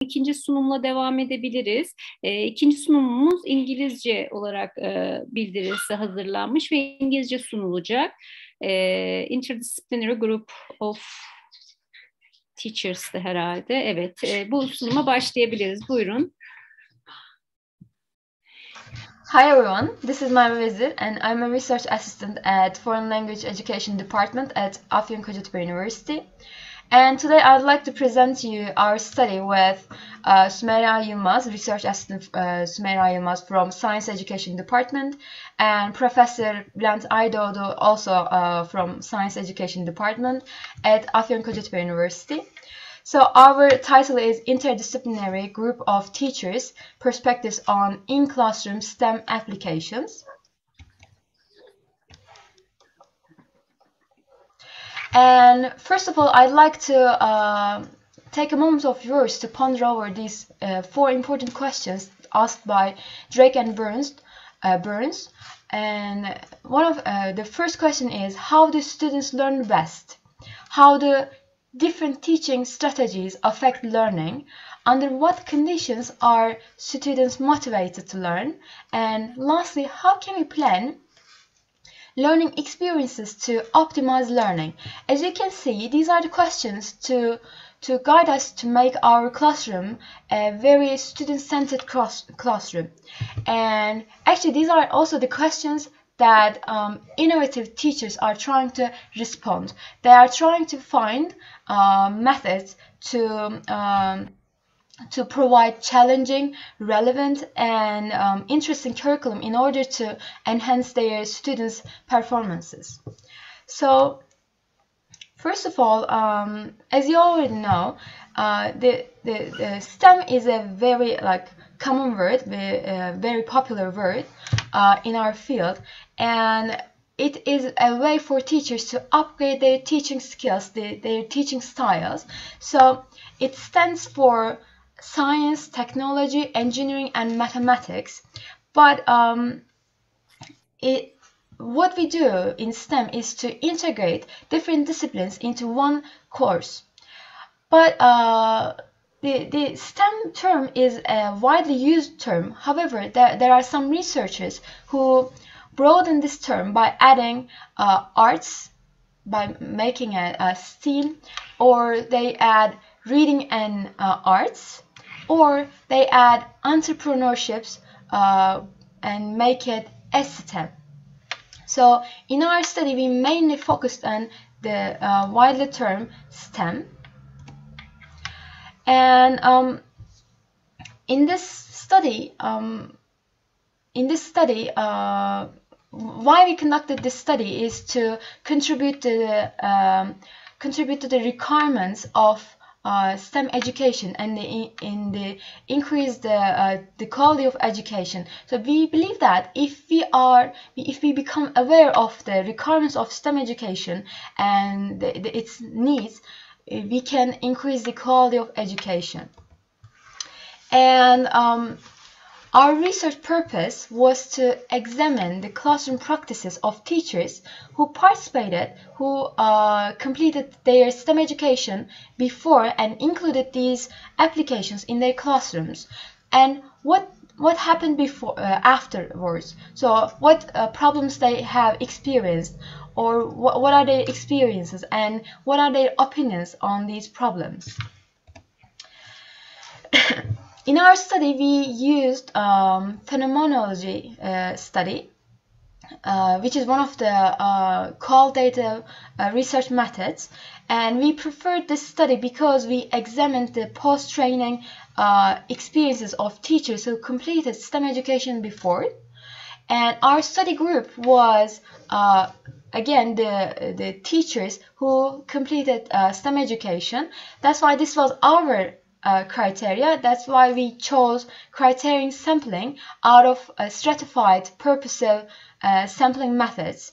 İkinci sunumla devam edebiliriz. İkinci sunumumuz İngilizce olarak bildirisi hazırlanmış ve İngilizce sunulacak. Interdisciplinary Group of Teachers'tı herhalde. Evet, bu sunuma başlayabiliriz. Buyurun. Hi everyone, this is Merve Vezir and I'm a research assistant at Foreign Language Education Department at Afyonkarahisar University. And today I'd like to present to you our study with Sümeyra Yılmaz, research assistant Sümeyra Yılmaz from Science Education Department, and Professor Bülent Aydoğdu, also from Science Education Department at Afyonkarahisar University. So our title is Interdisciplinary Group of Teachers, Perspectives on In-Classroom STEM Applications. And first of all, I'd like to take a moment of yours to ponder over these 4 important questions asked by Drake and Burns. And one of the first question is, how do students learn best? How do different teaching strategies affect learning? Under what conditions are students motivated to learn? And lastly, how can we plan learning experiences to optimize learning? As you can see, these are the questions to guide us to make our classroom a very student-centered classroom. And actually, these are also the questions that innovative teachers are trying to respond. They are trying to find methods to provide challenging, relevant, and interesting curriculum in order to enhance their students' performances. So, first of all, as you already know, the STEM is a very common word, very popular word in our field, and it is a way for teachers to upgrade their teaching skills, their teaching styles. So it stands for science, technology, engineering, and mathematics. But what we do in STEM is to integrate different disciplines into one course. But the STEM term is a widely used term. However, there are some researchers who broaden this term by adding arts, by making a STEAM, or they add reading and arts, or they add entrepreneurships and make it STEM. So in our study, we mainly focused on the widely term STEM. And in this study, why we conducted this study is to contribute to the requirements of STEM education and increase the quality of education. So we believe that if we become aware of the requirements of STEM education and its needs, we can increase the quality of education. And our research purpose was to examine the classroom practices of teachers who participated, who completed their STEM education before and included these applications in their classrooms, and what happened afterwards. So what problems they have experienced, or what are their experiences, and what are their opinions on these problems. In our study, we used phenomenology study, which is one of the qualitative research methods, and we preferred this study because we examined the post-training experiences of teachers who completed STEM education before, and our study group was again the teachers who completed STEM education. That's why this was our criteria. That's why we chose criterion sampling out of stratified purposive sampling methods.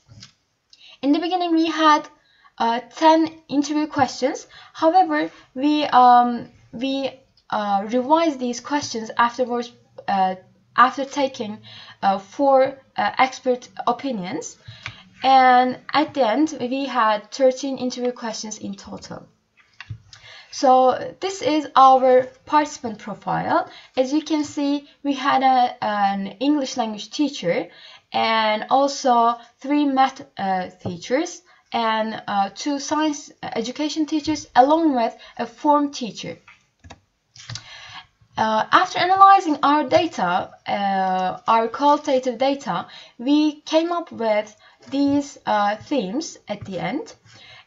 In the beginning, we had 10 interview questions. However, we revised these questions afterwards after taking 4 expert opinions, and at the end we had 13 interview questions in total. So this is our participant profile. As you can see, we had an English language teacher and also 3 math teachers and 2 science education teachers along with a form teacher. After analyzing our data, our qualitative data, we came up with these themes at the end,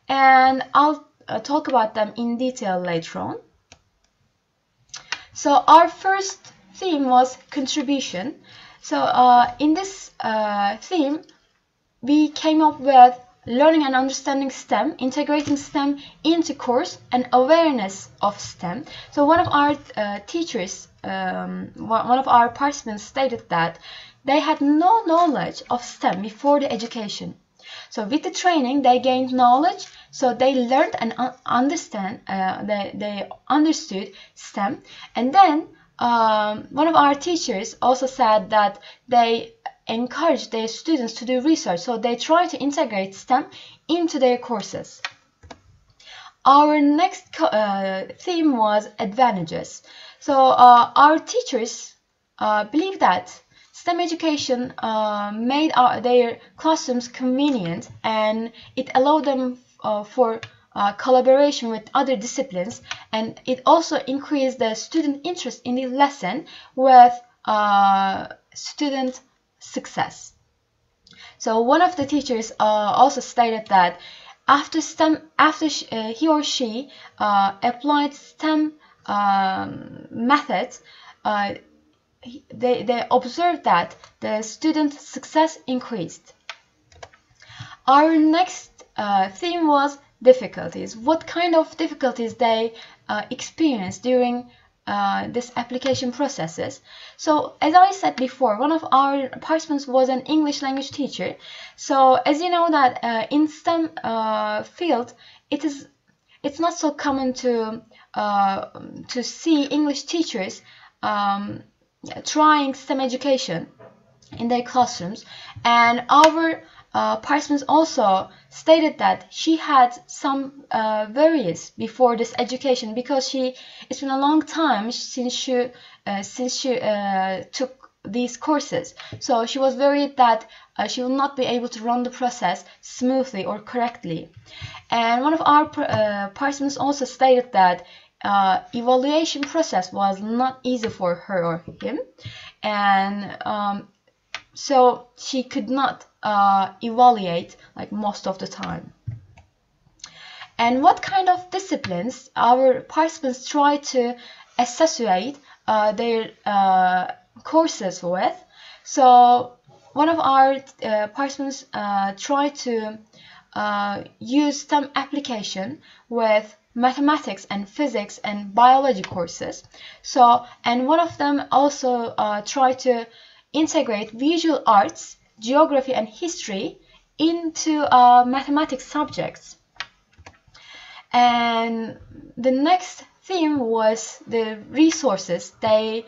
and I'll talk about them in detail later on. So our first theme was contribution. So in this theme, we came up with learning and understanding STEM, integrating STEM into course and awareness of STEM. So one of our teachers, one of our participants stated that they had no knowledge of STEM before the education. So with the training, they gained knowledge, so they learned and they understood STEM. And then one of our teachers also said that they encourage their students to do research, so they try to integrate STEM into their courses. Our next theme was advantages. So our teachers believe that STEM education made their classrooms convenient, and it allowed them for collaboration with other disciplines, and it also increased the student interest in the lesson with student success. So one of the teachers also stated that after he or she applied STEM methods, they observed that the student success increased. Our next theme was difficulties. What kind of difficulties they experienced during this application processes. So as I said before, one of our participants was an English language teacher. So as you know that in STEM field, it's not so common to see English teachers trying STEM education in their classrooms, and our participants also stated that she had some worries before this education, because it's been a long time since she took these courses. So she was worried that she will not be able to run the process smoothly or correctly. And one of our participants also stated that evaluation process was not easy for her or him, and so she could not evaluate like most of the time. And what kind of disciplines our participants try to associate their courses with? So one of our participants tried to use STEM application with mathematics and physics and biology courses. So, and one of them also tried to integrate visual arts, geography and history into mathematics subjects. And the next theme was the resources they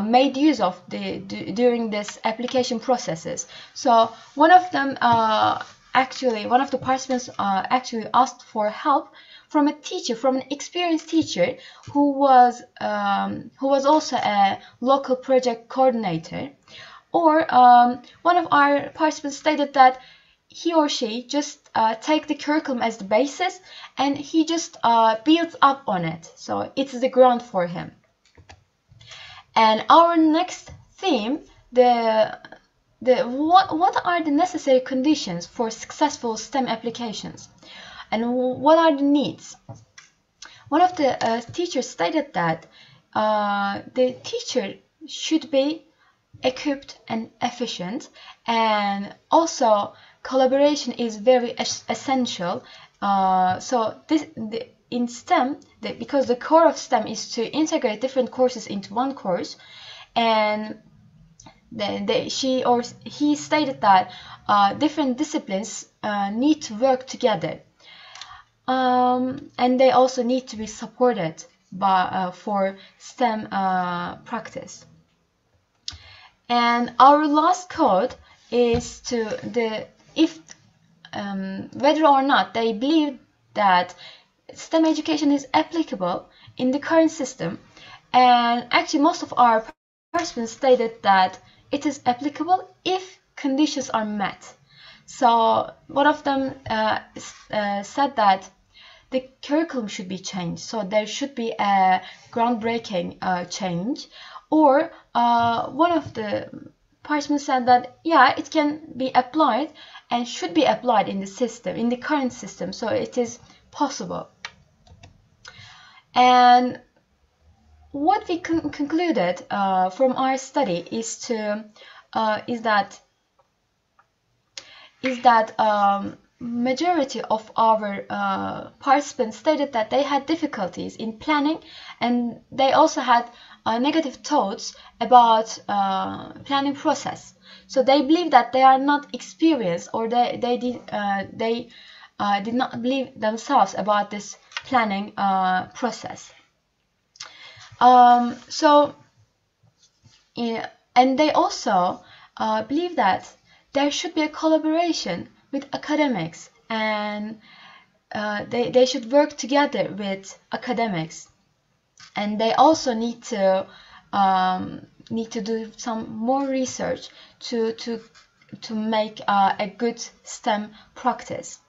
made use of during this application processes. So one of them one of the participants actually asked for help from a teacher, from an experienced teacher who was also a local project coordinator. Or one of our participants stated that he or she just take the curriculum as the basis, and he just builds up on it. So it's the ground for him. And our next theme, what are the necessary conditions for successful STEM applications, and what are the needs? One of the teachers stated that the teacher should be equipped and efficient, and also collaboration is very essential. So in STEM, because the core of STEM is to integrate different courses into one course, and she or he stated that different disciplines need to work together, and they also need to be supported for STEM practice. And our last code is whether or not they believe that STEM education is applicable in the current system, and actually most of our participants stated that it is applicable if conditions are met. So one of them said that the curriculum should be changed, so there should be a groundbreaking change, or one of the participants said that yeah, it can be applied and should be applied in the system, in the current system, so it is possible. And what we concluded from our study is that majority of our participants stated that they had difficulties in planning, and they also had negative thoughts about planning process. So they believe that they are not experienced, or they did not believe themselves about this planning process. And they also believe that there should be a collaboration with academics, and they should work together with academics, and they also need to do some more research to make a good STEM practice.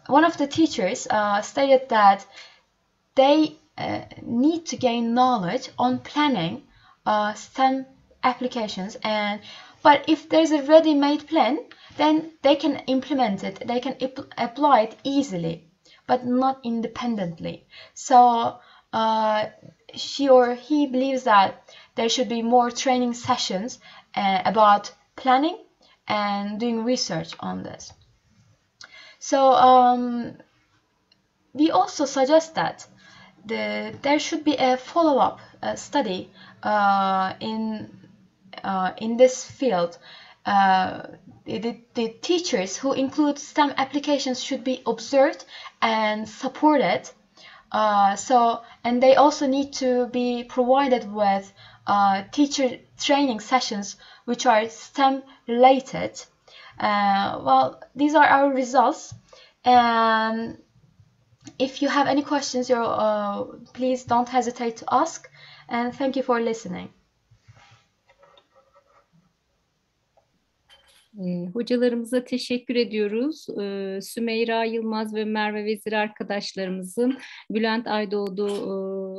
One of the teachers stated that they need to gain knowledge on planning STEM applications, but if there's a ready-made plan, then they can implement it, they can apply it easily, but not independently. So she or he believes that there should be more training sessions about planning and doing research on this. So we also suggest that there should be a follow-up study in this field. The teachers who include STEM applications should be observed and supported. And they also need to be provided with teacher training sessions which are STEM related. Well, these are our results, and if you have any questions, please don't hesitate to ask, and thank you for listening. Hocalarımıza teşekkür ediyoruz. Sümeyra Yılmaz ve Merve Vezir arkadaşlarımızın Bülent Aydoğdu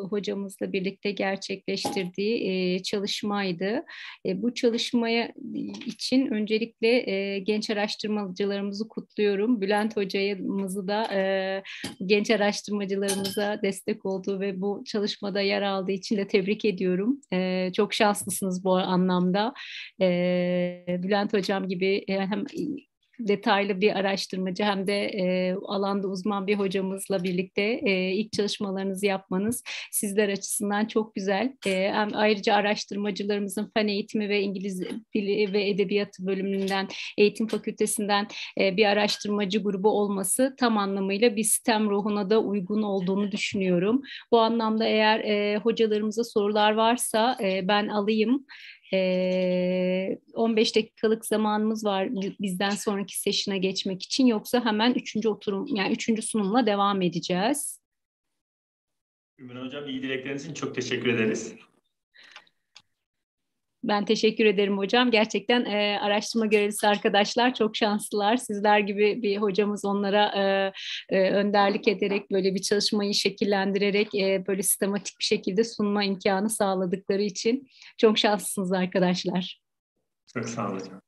hocamızla birlikte gerçekleştirdiği çalışmaydı. Bu çalışmaya için öncelikle genç araştırmacılarımızı kutluyorum. Bülent hocamızı da genç araştırmacılarımıza destek olduğu ve bu çalışmada yer aldığı için de tebrik ediyorum. Çok şanslısınız bu anlamda. Bülent hocam gibi hem detaylı bir araştırmacı hem de alanda uzman bir hocamızla birlikte ilk çalışmalarınızı yapmanız sizler açısından çok güzel. Ayrıca araştırmacılarımızın fen eğitimi ve İngiliz dili ve edebiyatı bölümünden, eğitim fakültesinden bir araştırmacı grubu olması tam anlamıyla bir STEM ruhuna da uygun olduğunu düşünüyorum. Bu anlamda eğer hocalarımıza sorular varsa ben alayım. 15 dakikalık zamanımız var bizden sonraki session'a geçmek için, yoksa hemen üçüncü sunumla devam edeceğiz. Ümran Hocam, iyi dilekleriniz için çok teşekkür ederiz. Ben teşekkür ederim hocam. Gerçekten araştırma görevlisi arkadaşlar çok şanslılar. Sizler gibi bir hocamız onlara önderlik ederek böyle bir çalışmayı şekillendirerek böyle sistematik bir şekilde sunma imkanı sağladıkları için çok şanslısınız arkadaşlar. Çok sağ olun hocam.